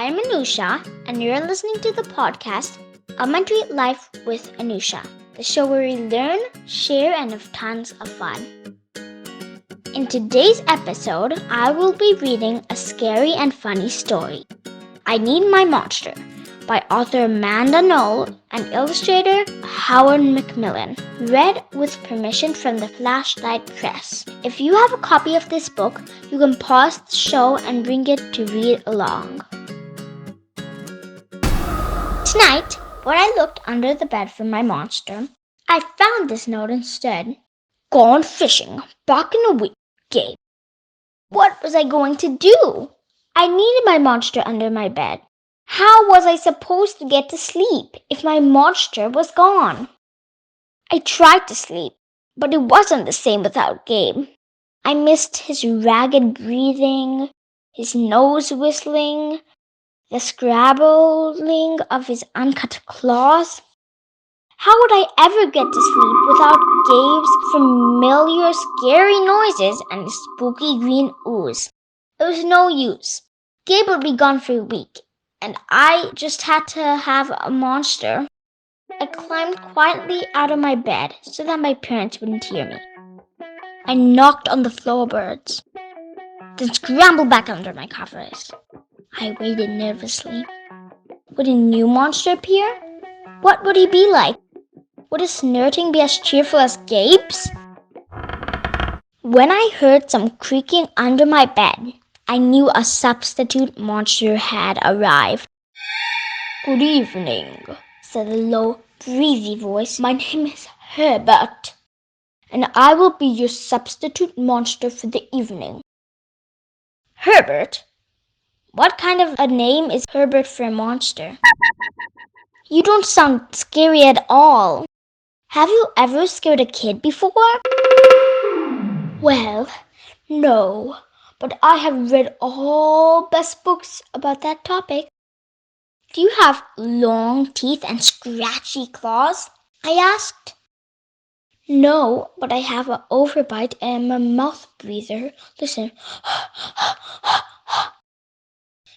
I'm Anusha, and you're listening to the podcast Elementary Life with Anusha, the show where we learn, share, and have tons of fun. In today's episode, I will be reading a scary and funny story, I Need My Monster, by author Amanda Noll and illustrator Howard McMillan, read with permission from the Flashlight Press. If you have a copy of this book, you can pause the show and bring it to read along. Tonight, when I looked under the bed for my monster, I found this note instead. Gone fishing, back in a week, Gabe. What was I going to do? I needed my monster under my bed. How was I supposed to get to sleep if my monster was gone? I tried to sleep, but it wasn't the same without Gabe. I missed his ragged breathing, his nose whistling, the scrabbling of his uncut claws. How would I ever get to sleep without Gabe's familiar scary noises and his spooky green ooze? It was no use. Gabe would be gone for a week, and I just had to have a monster. I climbed quietly out of my bed so that my parents wouldn't hear me. I knocked on the floorboards, then scrambled back under my covers. I waited nervously. Would a new monster appear? What would he be like? Would his snorting be as cheerful as Gabe's? When I heard some creaking under my bed, I knew a substitute monster had arrived. Good evening, said a low, breezy voice. My name is Herbert, and I will be your substitute monster for the evening. Herbert? What kind of a name is Herbert for a monster? You don't sound scary at all. Have you ever scared a kid before? Well, no, but I have read all best books about that topic. Do you have long teeth and scratchy claws? I asked. No, but I have an overbite and a mouth breather. Listen.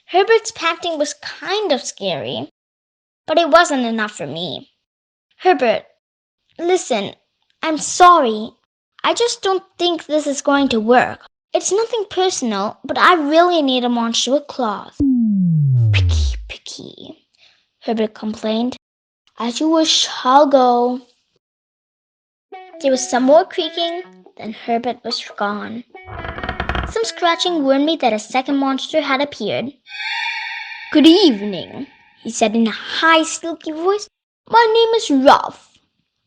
Herbert's panting was kind of scary, but it wasn't enough for me. Herbert, listen, I'm sorry. I just don't think this is going to work. It's nothing personal, but I really need a monster with claws. Picky, Herbert complained. As you wish, I'll go. There was some more creaking, then Herbert was gone. Some scratching warned me that a second monster had appeared. Good evening, he said in a high, silky voice. My name is Ralph.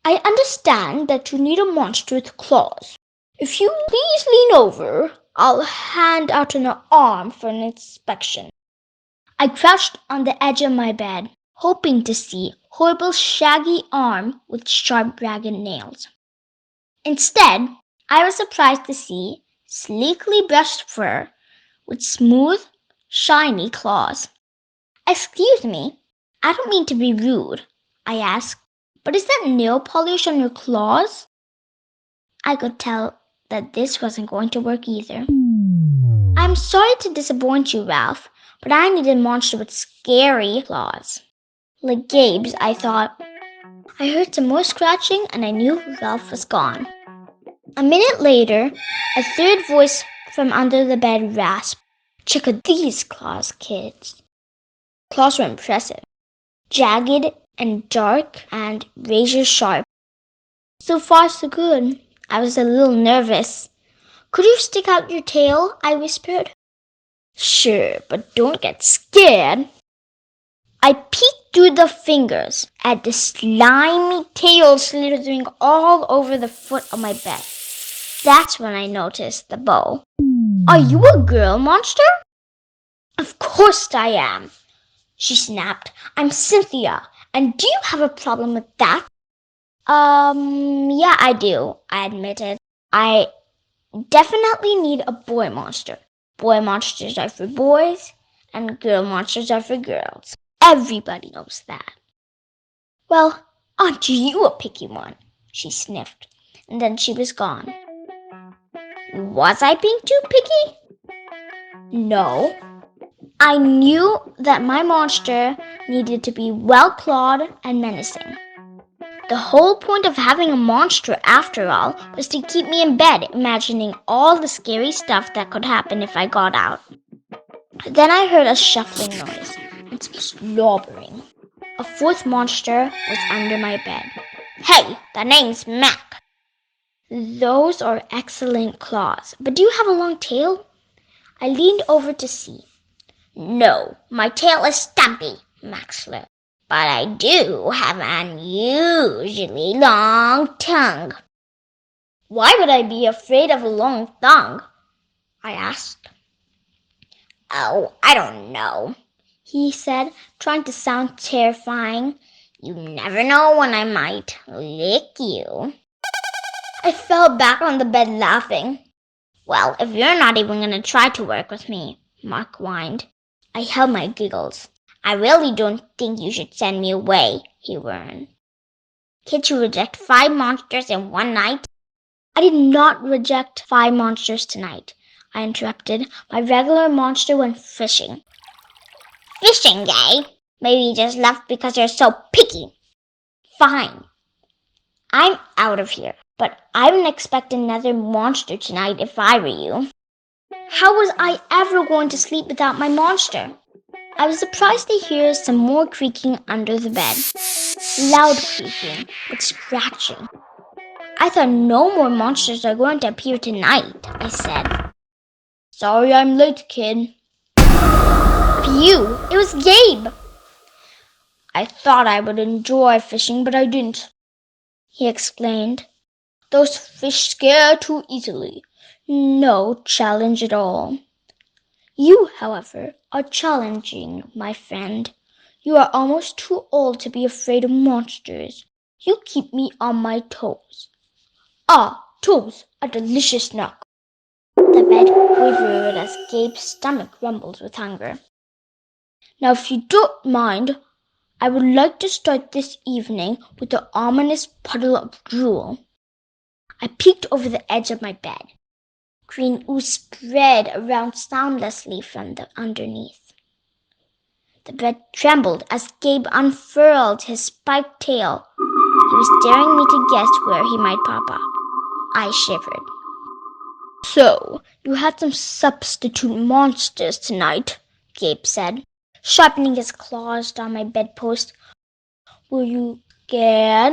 I understand that you need a monster with claws. If you please lean over, I'll hand out an arm for an inspection. I crouched on the edge of my bed, hoping to see Horrible's shaggy arm with sharp, ragged nails. Instead, I was surprised to see sleekly brushed fur with smooth, shiny claws. Excuse me, I don't mean to be rude, I asked, but is that nail polish on your claws? I could tell that this wasn't going to work either. I'm sorry to disappoint you, Ralph, but I need a monster with scary claws. Like Gabe's, I thought. I heard some more scratching and I knew Ralph was gone. A minute later, a third voice from under the bed rasped, Check out these claws, kids. Claws were impressive, jagged and dark and razor sharp. So far, so good. I was a little nervous. Could you stick out your tail? I whispered. Sure, but don't get scared. I peeked through the fingers at the slimy tail slithering all over the foot of my bed. That's when I noticed the bow. Are you a girl monster? Of course I am, she snapped. I'm Cynthia, and do you have a problem with that? Yeah, I do, I admitted. I definitely need a boy monster. Boy monsters are for boys, and girl monsters are for girls. Everybody knows that. Well, aren't you a picky one? She sniffed, and then she was gone. Was I being too picky? No, I knew that my monster needed to be well-clawed and menacing. The whole point of having a monster, after all, was to keep me in bed, imagining all the scary stuff that could happen if I got out. Then I heard a shuffling noise and some slobbering. A fourth monster was under my bed. "Hey, the name's Mac." "Those are excellent claws, but do you have a long tail?" I leaned over to see. "No, my tail is stumpy," Mac slurred. "But I do have an unusually long tongue." "Why would I be afraid of a long tongue?" I asked. "Oh, I don't know," he said, trying to sound terrifying. "You never know when I might lick you." I fell back on the bed laughing. "Well, if you're not even going to try to work with me," Mark whined. I held my giggles. "I really don't think you should send me away," he warned. "Can't you reject 5 monsters in one night?" "I did not reject 5 monsters tonight," I interrupted. "My regular monster went fishing." "Fishing, eh? Maybe you just left because you're so picky." "Fine. I'm out of here, but I wouldn't expect another monster tonight if I were you." How was I ever going to sleep without my monster? I was surprised to hear some more creaking under the bed. Loud creaking, with scratching. "I thought no more monsters are going to appear tonight," I said. "Sorry I'm late, kid." "Phew, it was Gabe." "I thought I would enjoy fishing, but I didn't," he explained. "Those fish scare too easily. No challenge at all. You, however, are challenging, my friend. You are almost too old to be afraid of monsters. You keep me on my toes." "Ah, toes, a delicious snack." The bed quivered as Gabe's stomach rumbled with hunger. "Now, if you don't mind, I would like to start this evening with the ominous puddle of drool." I peeked over the edge of my bed. Green ooze spread around soundlessly from the underneath. The bed trembled as Gabe unfurled his spiked tail. He was daring me to guess where he might pop up. I shivered. "So, you had some substitute monsters tonight," Gabe said, sharpening his claws down my bedpost. "Were you scared?"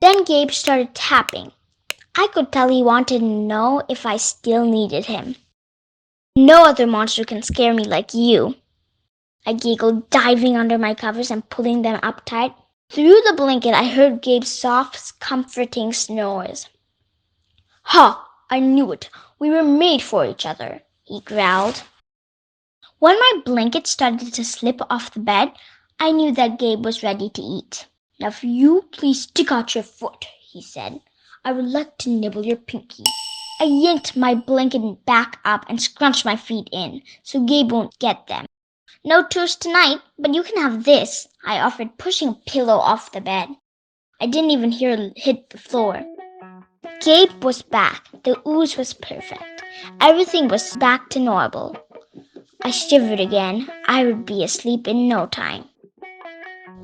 Then Gabe started tapping. I could tell he wanted to know if I still needed him. "No other monster can scare me like you," I giggled, diving under my covers and pulling them up tight. Through the blanket, I heard Gabe's soft, comforting snores. "Ha! I knew it. We were made for each other," he growled. When my blanket started to slip off the bed, I knew that Gabe was ready to eat. "Now, if you please stick out your foot," he said. "I would like to nibble your pinky." I yanked my blanket back up and scrunched my feet in, so Gabe won't get them. "No toast tonight, but you can have this," I offered, pushing a pillow off the bed. I didn't even hear it hit the floor. Gabe was back. The ooze was perfect. Everything was back to normal. I shivered again. I would be asleep in no time.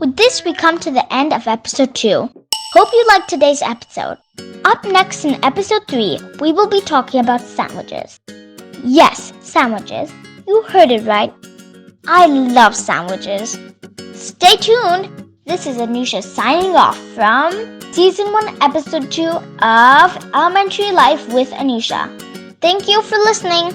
With this, we come to the end of episode 2. Hope you liked today's episode. Up next in episode 3, we will be talking about sandwiches. Yes, sandwiches. You heard it right. I love sandwiches. Stay tuned. This is Anusha signing off from Season 1, Episode 2 of Elementary Life with Anusha. Thank you for listening.